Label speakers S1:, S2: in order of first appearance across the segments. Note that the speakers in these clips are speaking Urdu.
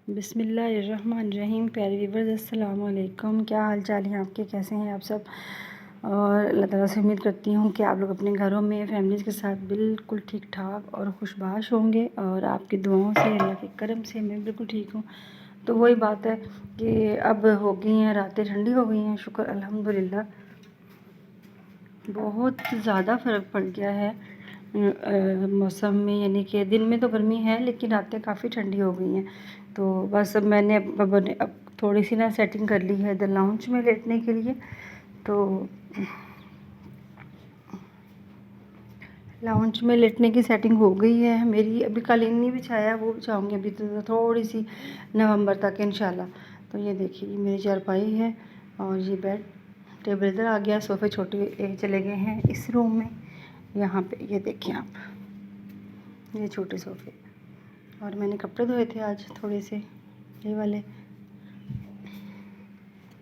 S1: بسم اللہ الرحمن الرحیم. پیارے ویورز السلام علیکم. کیا حال چال ہیں آپ کے؟ کیسے ہیں آپ سب؟ اور اللہ تعالیٰ سے امید کرتی ہوں کہ آپ لوگ اپنے گھروں میں فیملیز کے ساتھ بالکل ٹھیک ٹھاک اور خوش باش ہوں گے، اور آپ کی دعاؤں سے، اللہ کے کرم سے میں بالکل ٹھیک ہوں. تو وہی بات ہے کہ اب ہو گئی ہیں راتیں ٹھنڈی ہو گئی ہیں، شکر الحمدللہ. بہت زیادہ فرق پڑ گیا ہے موسم میں، یعنی کہ دن میں تو گرمی ہے لیکن راتیں کافی ٹھنڈی ہو گئی ہیں. تو بس اب میں نے اب تھوڑی سی نا سیٹنگ کر لی ہے ادھر لاؤنج میں لیٹنے کے لیے. تو لاؤنج میں لیٹنے کی سیٹنگ ہو گئی ہے میری. ابھی قالین نہیں بچھایا، وہ بچھاؤں گی ابھی تو تھوڑی سی نومبر تک انشاءاللہ. تو یہ دیکھیے یہ میری چارپائی ہے اور یہ بیڈ ٹیبل ادھر آ گیا. صوفے چھوٹے چلے گئے ہیں اس روم میں. یہاں پہ یہ دیکھیں آپ، یہ چھوٹے صوفے. اور میں نے کپڑے دھوئے تھے آج تھوڑے سے، یہ والے.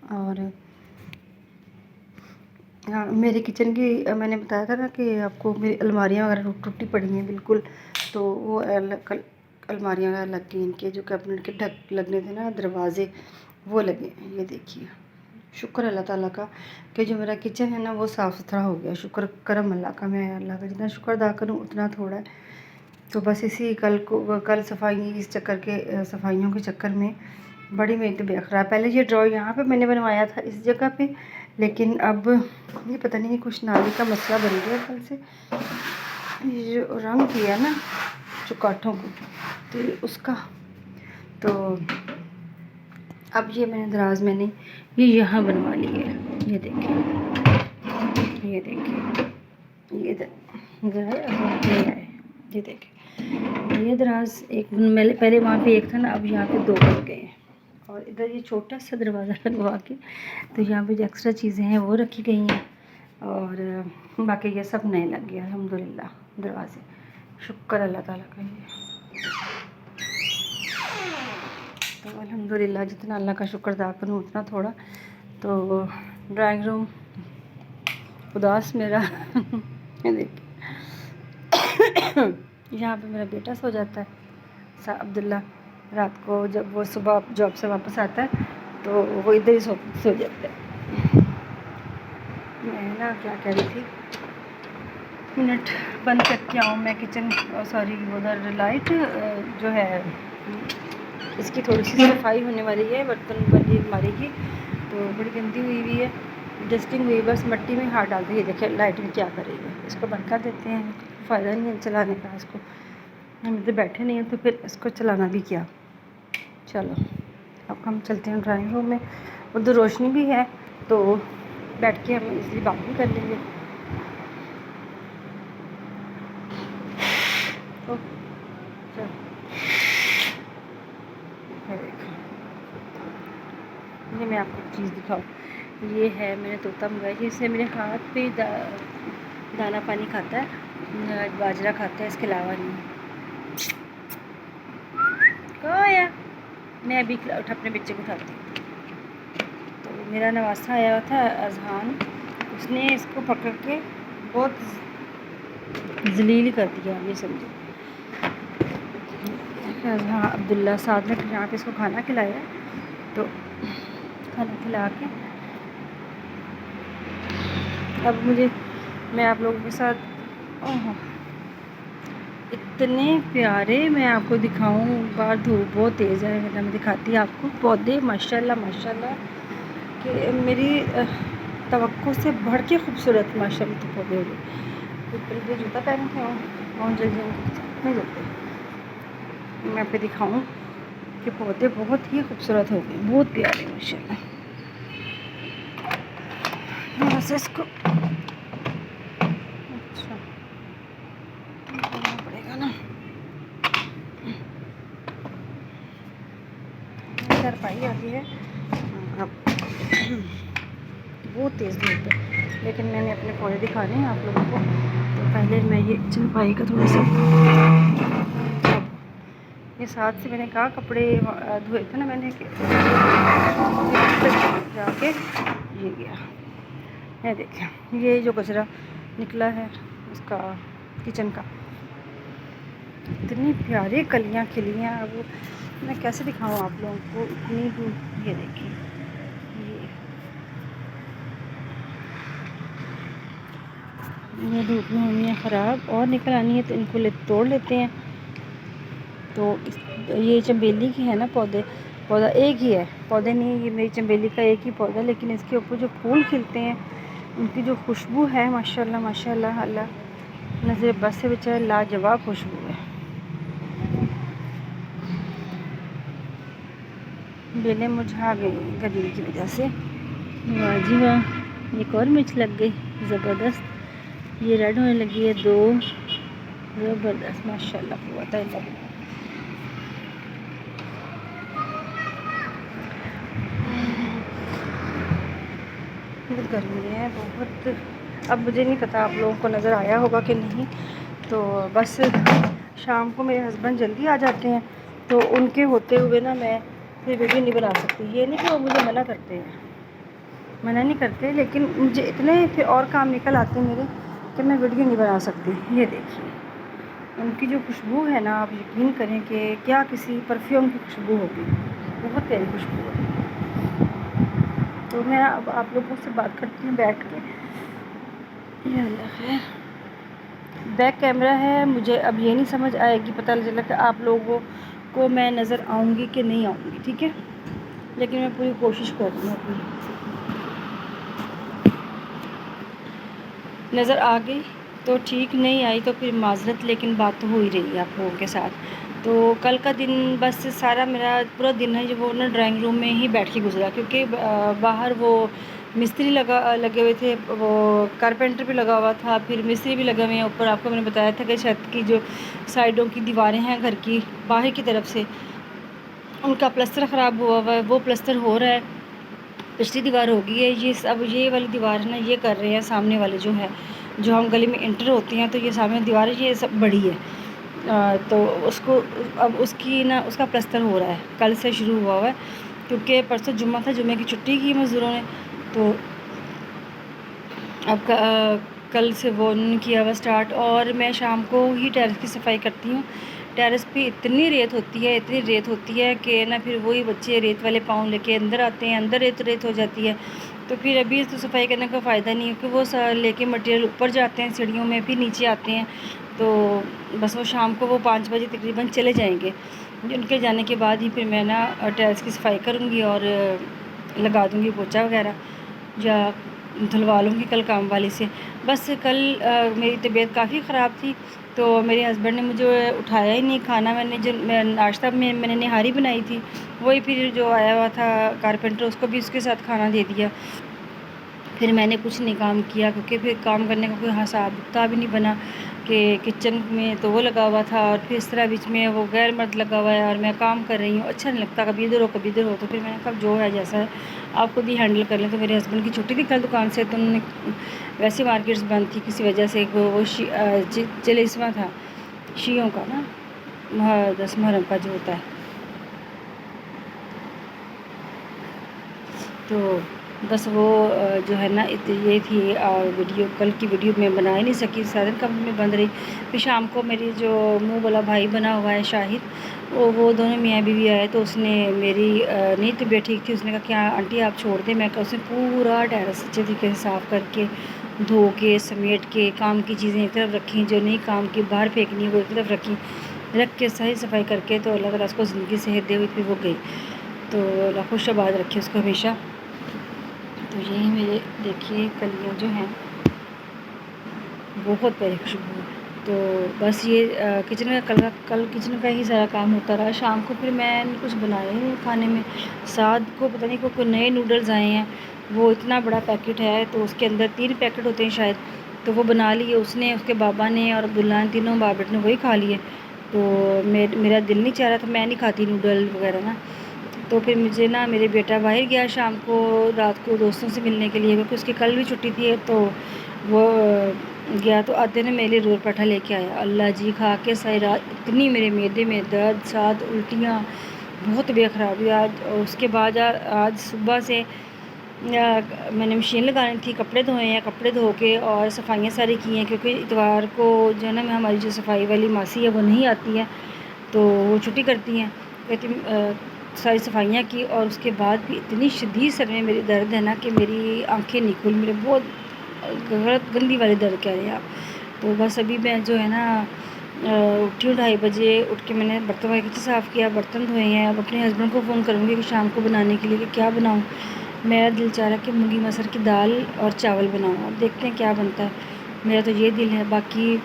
S1: اور ہاں، میرے کچن کی میں نے بتایا تھا نا کہ آپ کو میری الماریاں وغیرہ ٹوٹی پڑی ہیں بالکل. تو وہ الماریاں وغیرہ لگ گئی ان کے، جو کیبنٹ کے ڈھک لگنے تھے نا دروازے، وہ لگے. یہ دیکھیے شکر اللہ تعالیٰ کا کہ جو میرا کچن ہے نا وہ صاف ستھرا ہو گیا. شکر کرم اللہ کا. میں اللہ کا جتنا شکر ادا کروں اتنا تھوڑا ہے. تو بس اسی کل صفائیوں کے چکر میں بڑی میری طبیعت خراب. پہلے یہ ڈرا یہاں پہ میں نے بنوایا تھا اس جگہ پہ، لیکن اب یہ پتہ نہیں کچھ نالی کا مسئلہ بن گیا کل سے. یہ جو رنگ کیا نا چوکاٹھوں کو تو اس کا، تو اب یہ میں نے دراز میں نے یہ یہاں بنوا لی ہے. یہ دیکھیں، یہ دیکھیں، یہ یہ دیکھیں یہ دراز ایک پہلے وہاں پہ ایک تھا نا، اب یہاں پہ دو بن گئے ہیں. اور ادھر یہ چھوٹا سا دروازہ لگوا کے تو یہاں پہ جو ایکسٹرا چیزیں ہیں وہ رکھی گئی ہیں. اور باقی یہ سب نئے لگ گیا الحمدللہ دروازے. شکر اللہ تعالیٰ کا. تو الحمدللہ جتنا اللہ کا شکر ادا کروں اتنا تھوڑا. تو ڈرائنگ روم اداس میرا یہاں پہ میرا بیٹا سو جاتا ہے عبداللہ. رات کو جب وہ صبح جاب سے واپس آتا ہے تو وہ ادھر ہی سو جاتا ہے. میں نا کیا کہہ رہی تھی، منٹ بند کر کے آؤں میں کچن. سوری، ادھر لائٹ جو ہے اس کی تھوڑی سی صفائی ہونے والی ہے، برتن والی الماری کی. تو بڑی گندی ہوئی ہوئی ہے، ڈسٹنگ ہوئی، بس مٹی میں ہاتھ ڈالتے. یہ دیکھیں لائٹ میں کیا کر رہی ہے. اس کو بند کر دیتے ہیں، فائدہ نہیں ہے چلانے کا. اس کو ہم ادھر بیٹھے نہیں ہیں تو پھر اس کو چلانا بھی کیا. چلو اب ہم چلتے ہیں ڈرائنگ روم میں. ادھر روشنی بھی ہے تو بیٹھ کے ہم اس لیے بات بھی کر لیں گے. یہ میں آپ کو ایک چیز دکھاؤں. یہ ہے میں نے طوطا منگائی تھی. اس سے میرے ہاتھ پہ دانہ پانی کھاتا ہے، باجرہ کھاتا ہے، اس کے علاوہ نہیں. کھایا میں ابھی اپنے بچے کو کھاتی ہوں. تو میرا نواسا آیا ہوا تھا اذہان، اس نے اس کو پکڑ کے بہت ذلیل کر دیا. یہ سمجھو اذہان عبداللہ ساتھ میں یہاں پہ اس کو کھانا کھلایا. تو کھانا کھلا کے اب میں آپ لوگوں کے ساتھ اتنے پیارے میں آپ کو دکھاؤں. باہر دھوپ بہت تیز ہے، میں دکھاتی آپ کو پودے. ماشاءاللہ ماشاءاللہ کہ میری توقع سے بڑھ کے خوبصورت ماشاءاللہ تو پودے ہو گئے. پہلے جوتا پہن کے آؤں جلدی نہیں جلتے. میں آپ کو دکھاؤں کہ پودے بہت ہی خوبصورت ہو گئے، بہت پیارے ماشاءاللہ. بس اس کو اچھا کرنا پڑے گا نا. چارپائی آتی ہے اب بہت تیز دھوپ ہے، لیکن میں نے اپنے پودے دکھانے ہیں آپ لوگوں کو. تو پہلے میں یہ چارپائی کا تھوڑا سا یہ ساتھ سے میں نے کہا کپڑے دھوئے تھے نا میں نے جا کے یہ گیا. یہ دیکھیں یہ جو کچرا نکلا ہے اس کا کچن کا، اتنی پیاری کلیاں کھلی ہیں. اب میں کیسے دکھاؤں آپ لوگوں کو اتنی دور. یہ دیکھیں یہ دھوپ میں ہونی ہے خراب اور نکل آنی ہے تو ان کو توڑ لیتے ہیں. تو یہ چنبیلی کی ہے نا پودا ایک ہی ہے، پودے نہیں، یہ میری چنبیلی کا ایک ہی پودا، لیکن اس کے اوپر جو پھول کھلتے ہیں ان کی جو خوشبو ہے ماشاءاللہ ماشاءاللہ، اللہ نظر بس سے بچہ لاجواب خوشبو ہے. بیلیں مرجھا گئی گرمی کی وجہ سے. واہ جی واہ، ایک اور مرچ لگ گئی زبردست. یہ ریڈ ہونے لگی ہے 2 زبردست ماشاءاللہ قوت الا باللہ. بہت گرمی ہے بہت. اب مجھے نہیں پتا آپ لوگوں کو نظر آیا ہوگا کہ نہیں. تو بس شام کو میرے ہسبینڈ جلدی آ جاتے ہیں تو ان کے ہوتے ہوئے نا میں پھر ویڈیو نہیں بنا سکتی. یہ نہیں کہ وہ مجھے منع کرتے ہیں، منع نہیں کرتے، لیکن مجھے اتنے پھر اور کام نکل آتے ہیں میرے کہ میں ویڈیو نہیں بنا سکتی. یہ دیکھیے ان کی جو خوشبو ہے نا، آپ یقین کریں کہ کیا کسی پرفیوم کی خوشبو ہوگی، بہت پیاری خوشبو ہے. تو میں اب آپ لوگوں سے بات کرتی ہوں بیٹھ کے. یا اللہ خیر. بیک کیمرہ ہے، مجھے اب یہ نہیں سمجھ آئے گی، پتہ چلا کہ آپ لوگوں کو میں نظر آؤں گی کہ نہیں آؤں گی، ٹھیک ہے، لیکن میں پوری کوشش کر رہی ہوں اپنی. نظر آ گئی تو ٹھیک، نہیں آئی تو پھر معذرت، لیکن بات تو ہو ہی رہی ہے آپ لوگوں کے ساتھ. تو کل کا دن بس سارا میرا پورا دن ہے جو وہ نا ڈرائنگ روم میں ہی بیٹھ کے گزرا، کیونکہ باہر وہ مستری لگے ہوئے تھے، وہ کارپینٹر بھی لگا ہوا تھا، پھر مستری بھی لگے ہوئے ہیں اوپر. آپ کو میں نے بتایا تھا کہ چھت کی جو سائڈوں کی دیواریں ہیں گھر کی باہر کی طرف سے ان کا پلستر خراب ہوا ہوا ہے، وہ پلستر ہو رہا ہے. پچھلی دیوار ہو گئی ہے، یہ اب یہ والی دیوار ہے نا یہ کر رہے ہیں. سامنے والے جو ہے، جو ہم گلی میں انٹر ہوتے ہیں تو یہ سامنے دیوار ہے، یہ سب بڑی ہے. تو اس کو اب اس کی نا اس کا پلستر ہو رہا ہے، کل سے شروع ہوا ہوا ہے، کیونکہ پرسوں جمعہ تھا، جمعے کی چھٹی کی مزدوروں نے. تو اب کل سے وہ انہوں نے کیا ہوا اسٹارٹ. اور میں شام کو ہی ٹیرس کی صفائی کرتی ہوں. ٹیرس پہ اتنی ریت ہوتی ہے، اتنی ریت ہوتی ہے کہ نا پھر وہی بچے ریت والے پاؤں لے کے اندر آتے ہیں، اندر ریت ہو جاتی ہے. تو پھر ابھی تو صفائی کرنے کا فائدہ نہیں ہے، کیونکہ وہ لے کے مٹیریل اوپر جاتے ہیں سیڑھیوں میں، پھر نیچے آتے ہیں. تو بس وہ شام کو وہ 5 بجے تقریباً چلے جائیں گے. ان کے جانے کے بعد ہی پھر میں نا ٹیرس کی صفائی کروں گی اور لگا دوں گی پوچھا وغیرہ، یا دھلوا لوں گی کل کام والی سے. بس کل میری طبیعت کافی خراب تھی تو میرے ہسبینڈ نے مجھے اٹھایا ہی نہیں. کھانا میں ناشتہ میں نے نہاری بنائی تھی، وہی پھر جو آیا ہوا تھا کارپینٹر اس کو بھی اس کے ساتھ کھانا دے دیا. پھر میں نے کچھ نہیں کام کیا، کیونکہ پھر کام کرنے کا کوئی حساب کتاب بھی نہیں بنا کہ کچن میں تو وہ لگا ہوا تھا اور پھر اس طرح بیچ میں وہ غیر مرد لگا ہوا ہے اور میں کام کر رہی ہوں. اچھا نہیں لگتا، کبھی ادھر ہو کبھی ادھر ہو. تو پھر میں نے کہا جو ہے جیسا ہے آپ خود ہی ہینڈل کر لیں. تو میرے ہسبینڈ کی چھٹی تھی کل دکان سے، تو انہوں نے ویسے مارکیٹس بند تھی کسی وجہ سے، وہ چلیسواں تھا شیعوں کا نا 10 محرم کا جو ہوتا ہے. تو بس وہ جو ہے نا یہ تھی ویڈیو، کل کی ویڈیو میں بنا ہی نہیں سکی، سارے کمرے میں بند رہی. پھر شام کو میری جو منہ والا بھائی بنا ہوا ہے شاہد، وہ دونوں میاں بیوی آئے تو اس نے میری نہیں طبیعت ٹھیک تھی، اس نے کہا کیا آنٹی آپ چھوڑ دیں. میں کہا اس نے پورا ٹیرس اچھے طریقے سے صاف کر کے دھو کے سمیٹ کے کام کی چیزیں ایک طرف رکھیں، جو نہیں کام کی باہر پھینکنی وہ ایک طرف رکھ کے صحیح صفائی کر کے، تو اللہ تعالیٰ اس کو زندگی صحت دے ہوئی پھر وہ گئی. تو اللہ خوش آباد رکھے اس کو ہمیشہ. تو یہی میرے دیکھیے کلیاں جو ہیں بہت پیاری خوشبو. تو بس یہ کچن کا کل کچن کا ہی سارا کام ہوتا رہا. شام کو پھر میں نے کچھ بنایا ہی نہیں کھانے میں. سعد کو پتہ نہیں کوئی نئے نوڈلز آئے ہیں، وہ اتنا بڑا پیکٹ ہے تو اس کے اندر 3 پیکٹ ہوتے ہیں شاید، تو وہ بنا لیے اس نے، اس کے بابا نے اور عبداللہ نے، تینوں باپ بیٹے نے وہی کھا لیے. تو میرا دل نہیں چاہ رہا تھا، میں نہیں کھاتی نوڈل وغیرہ نا. تو پھر مجھے نا میرے بیٹا باہر گیا شام کو رات کو دوستوں سے ملنے کے لیے، کیونکہ اس کی کل بھی چھٹی تھی. تو وہ گیا تو آتے نے میرے لیے رول پراٹھا لے کے آیا. اللہ جی کھا کے ساری رات اتنی میرے معدے میں درد، ساتھ الٹیاں، بہت طبیعت خراب ہوئی آج. اس کے بعد آج صبح سے میں نے مشین لگانی تھی، کپڑے دھوئے ہیں، کپڑے دھو کے اور صفائیاں ساری کی ہیں، کیونکہ اتوار کو جو ہے نا ہماری جو صفائی والی ماسی ہے وہ نہیں آتی ہے، تو وہ چھٹی کرتی ہیں. کہتی ساری صفائیاں کی، اور اس کے بعد بھی اتنی شدید سر میں میری درد ہے نا کہ میری آنکھیں نکل، میرے بہت غلط گندی والی درد کہہ رہے ہیں آپ. تو بس ابھی میں جو ہے نا اٹھی ہوں 2:30 بجے. اٹھ کے میں نے برتن وغیرہ کچن صاف کیا، برتن دھوئے ہیں. اب اپنے ہسبینڈ کو فون کروں گی کہ شام کو بنانے کے لیے کہ کیا بناؤں. میرا دل چاہ رہا ہے کہ مونگی مسر کی دال اور چاول بناؤں. اب دیکھتے ہیں کیا بنتا ہے. میرا تو یہ دل ہے. باقی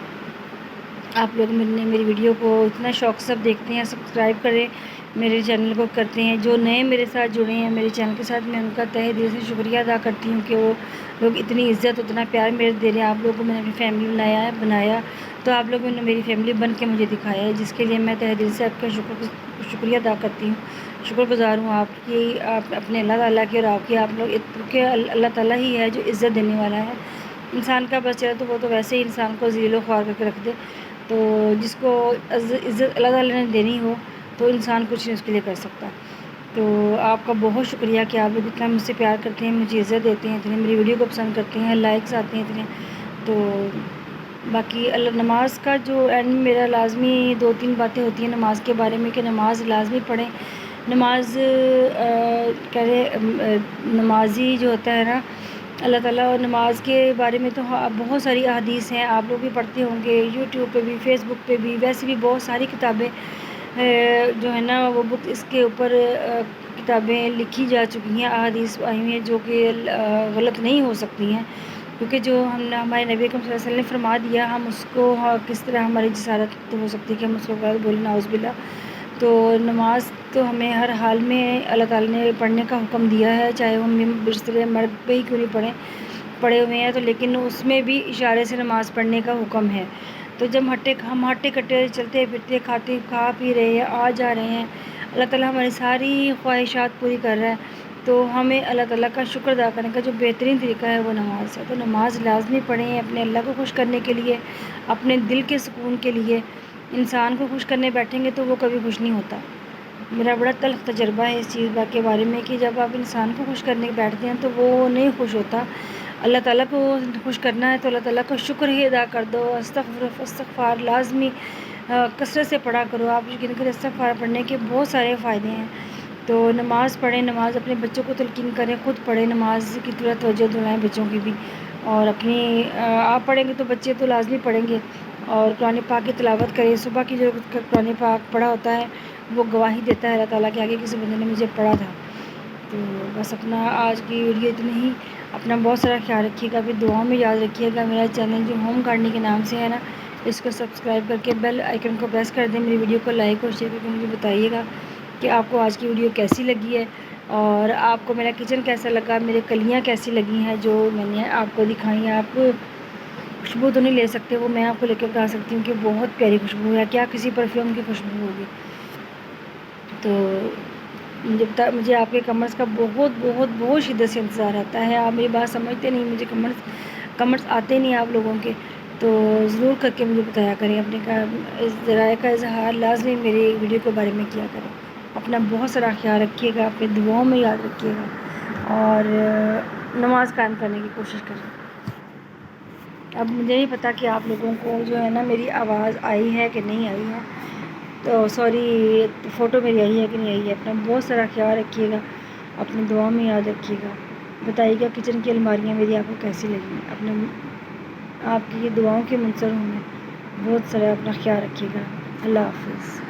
S1: آپ لوگ میری ویڈیو کو اتنا شوق سے دیکھتے ہیں، سبسکرائب کریں میرے چینل کو کرتے ہیں. جو نئے میرے ساتھ جڑے ہیں میرے چینل کے ساتھ، میں ان کا تہہ دل سے شکریہ ادا کرتی ہوں کہ وہ لوگ اتنی عزت اتنا پیار میرے دے رہے ہیں. آپ لوگوں کو میں نے اپنی فیملی بنایا تو آپ لوگوں نے میری فیملی بن کے مجھے دکھایا ہے، جس کے لیے میں تہہ دل سے آپ کا شکریہ ادا کرتی ہوں. شکر گزار ہوں آپ کی، آپ اپنے اللہ تعالیٰ کی، اور آپ کی. آپ لوگ کیونکہ اللہ تعالیٰ ہی ہے جو عزت دینے والا ہے. انسان کا بس چلے تو وہ تو ویسے ہی انسان کو ذلیل و خوار کر کے رکھ دے. تو جس کو عزت اللہ تعالیٰ نے دینی ہو تو انسان کچھ نہیں اس کے لیے کر سکتا. تو آپ کا بہت شکریہ کہ آپ لوگ اتنا مجھ سے پیار کرتے ہیں، مجھے عزت دیتے ہیں، اتنے میری ویڈیو کو پسند کرتے ہیں، لائکس آتے ہیں اتنے. تو باقی نماز کا جو اینڈ میرا لازمی 2-3 باتیں ہوتی ہیں نماز کے بارے میں کہ نماز لازمی پڑھیں. نماز کہہ رہے نمازی جو ہوتا ہے نا اللہ تعالیٰ، اور نماز کے بارے میں تو بہت ساری احادیث ہیں، آپ لوگ بھی پڑھتے ہوں گے، یوٹیوب پہ بھی، فیس بک پہ بھی. ویسے بھی بہت ساری کتابیں جو ہے نا وہ بک اس کے اوپر کتابیں لکھی جا چکی ہیں، احادیث آئی ہیں جو کہ غلط نہیں ہو سکتی ہیں، کیونکہ جو ہمارے نبی اکرم صلی اللہ علیہ وسلم نے فرما دیا، ہم اس کو کس طرح ہماری جسارت ہو سکتی ہے کہ ہم اس کو غلط بولیں، نعوذ باللہ. تو نماز تو ہمیں ہر حال میں اللہ تعالیٰ نے پڑھنے کا حکم دیا ہے، چاہے ہم بستر مرگ پہ ہی کیوں نہیں پڑھے ہوئے ہیں تو، لیکن اس میں بھی اشارے سے نماز پڑھنے کا حکم ہے. تو جب ہم ہٹے کٹے چلتے پھرتے کھا پی رہے ہیں، آ جا رہے ہیں، اللہ تعالیٰ ہماری ساری خواہشات پوری کر رہا ہے، تو ہمیں اللہ تعالیٰ کا شکر ادا کرنے کا جو بہترین طریقہ ہے وہ نماز ہے. تو نماز لازمی پڑھیں اپنے اللہ کو خوش کرنے کے لیے، اپنے دل کے سکون کے لیے. انسان کو خوش کرنے بیٹھیں گے تو وہ کبھی خوش نہیں ہوتا. میرا بڑا تلخ تجربہ ہے اس چیز کے بارے میں کہ جب آپ انسان کو خوش کرنے بیٹھتے ہیں تو وہ نہیں خوش ہوتا. اللہ تعالیٰ کو خوش کرنا ہے تو اللہ تعالیٰ کا شکر ہی ادا کر دو. استغفار لازمی کثرت سے پڑھا کرو. آپ یقین کریں استغفار پڑھنے کے بہت سارے فائدے ہیں. تو نماز پڑھیں، نماز اپنے بچوں کو تلقین کریں، خود پڑھیں، نماز کی طرح توجہ دلائیں بچوں کی بھی، اور اپنی آپ پڑھیں گے تو بچے تو لازمی پڑھیں گے. اور قرآن پاک کی تلاوت کریں. صبح کی جو قرآن پاک پڑھا ہوتا ہے وہ گواہی دیتا ہے اللہ تعالیٰ کے آگے کسی بندے نے مجھے پڑھا تھا. تو بس اپنا آج کی ویڈیو اتنی ہی. اپنا بہت سارا خیال رکھیے گا، پھر دعاؤں میں یاد رکھیے گا. میرا چینل جو ہوم گارڈننگ کے نام سے ہے نا، اس کو سبسکرائب کر کے بیل آئیکن کو پریس کر دیں. میری ویڈیو کو لائک اور شیئر کر کے مجھے بتائیے گا کہ آپ کو آج کی ویڈیو کیسی لگی ہے، اور آپ کو میرا کچن کیسا لگا، میرے کلیاں کیسی لگی ہیں جو میں نے آپ کو دکھائی ہیں. آپ خوشبو تو نہیں لے سکتے، وہ میں آپ کو لے کے بتا سکتی ہوں کہ بہت پیاری خوشبو ہے، کیا کسی پرفیوم کی خوشبو ہوگی. تو مجھے آپ کے کمنٹس کا بہت بہت بہت شدت سے انتظار رہتا ہے. آپ میری بات سمجھتے نہیں، مجھے کمنٹس آتے نہیں آپ لوگوں کے، تو ضرور کر کے مجھے بتایا کریں. اپنے ذرائع کا اظہار لازمی میری ویڈیو کے بارے میں کیا کریں. اپنا بہت سارا خیال رکھیے گا، اپنے دعاؤں میں یاد رکھیے گا، اور نماز قائم کرنے کی کوشش کریں. اب مجھے نہیں پتہ کہ آپ لوگوں کو جو ہے نا میری آواز آئی ہے کہ نہیں آئی ہے، تو سوری فوٹو میری آئی ہے کہ نہیں آئی ہے. اپنا بہت سارا خیال رکھیے گا، اپنی دعاؤں میں یاد رکھیے گا. بتائیے گا کچن کی الماریاں میری آپ کو کیسی لگیں. اپنے آپ کی یہ دعاؤں کے منتظر ہوں میں. بہت سارا اپنا خیال رکھیے گا. اللہ حافظ.